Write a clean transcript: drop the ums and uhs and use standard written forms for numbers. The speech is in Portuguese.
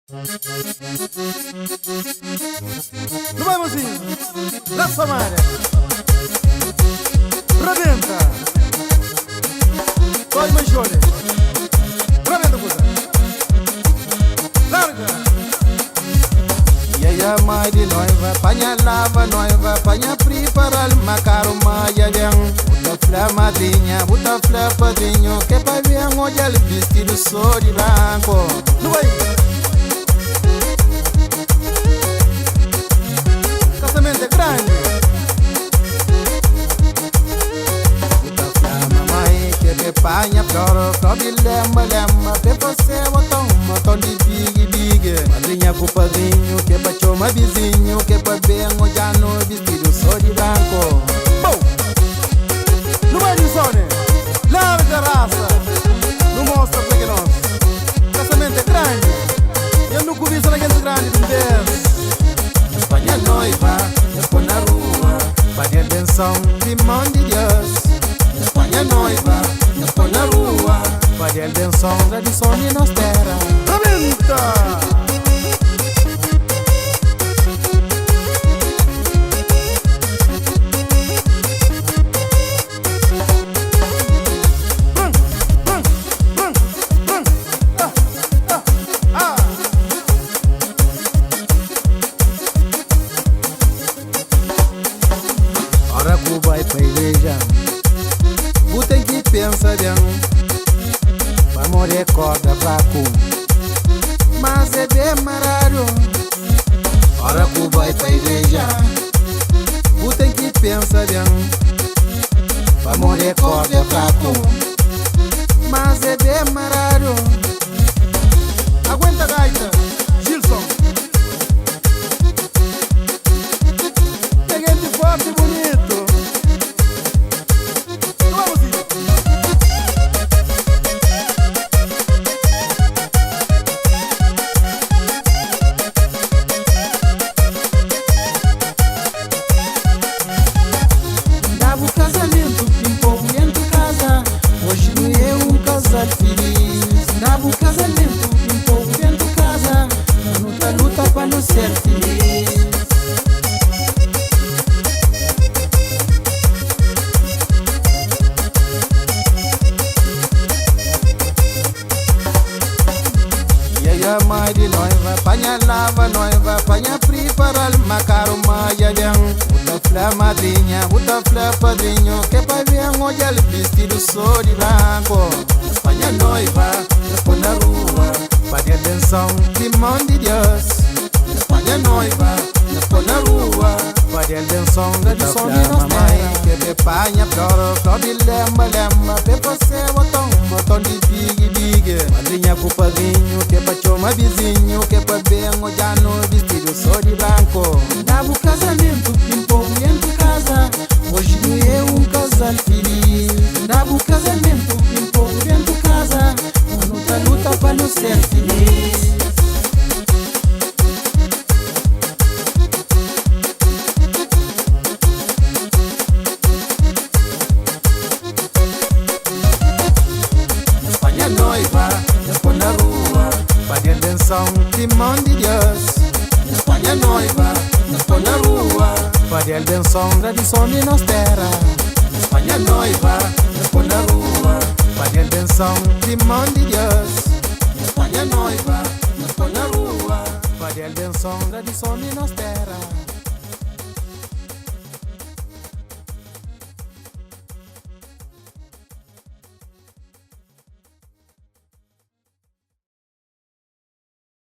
Não vai, mozinho? Lá sua Maria. Rebenta. Pode mais chore. Rebenta, puta. Larga. E aí a mãe de noiva, panha lava noiva, panha prepara o macaro maia vem. Buta flor madrinha, buta flor padrinho, que pai vem olhar o vestido só de branco. Não vai. Casamento é grande. Buta flor mamãe, que panha flor, flor de lema, pe você botão de big. Madrinha com padrinho, que pra chama vizinho, que pra bem olhar no vestido só de branco. Bom. Não vai de zone. Larga a raça. Não mostra para que nós. Casamento é grande. Eu nunca vi isso naquele grande de Deus. Espanha noiva, eu na rua, para atenção de mão de Deus. Espanha noiva, eu na rua, para atenção da tradição de nossa terra. Rebenta. Ora que vai pra igreja, tu tem que pensar bem. Vamos recordar fraco, mas é bem marado. Ora que vai pra igreja, tu tem que pensar bem. Vamos recordar fraco, mas é bem marado. Aguenta a gaita. Gilson. Peguei de forte e bonito. Vamos ir. Dava o casamento, pimpou dentro de casa. Hoje não é um casal feliz. Dava o casamento, pimpou dentro de casa. Luta para não ser feliz. E aí a mãe de noiva, panha lava noiva, panha prepara o macaro maia vem. Buta flor madrinha, buta flor padrinho, que pai vem olhar o vestido só de branco. Espanha noiva, eu na rua, para atenção de mão de Deus. Espanha noiva, eu na rua, para atenção da tradição de nossa terra. Que panha flor de lema, pe você botão de big. Madrinha com padrinho, que pra chama vizinho, que pra bem olhar no vestido só de branco. Dava o casamento, pimpou dentro de casa. Hoje não é um casal feliz. Dava o casamento, pimpou dentro de casa. Luta para não ser feliz. Espanha noiva, eu na rua, para atenção de mão de Deus. Espanha noiva, eu na rua, para atenção da tradição de nossa terra. Espanha noiva, eu na rua, para atenção de mão de Deus. Espanha noiva, eu na rua, para atenção da tradição de nossa terra.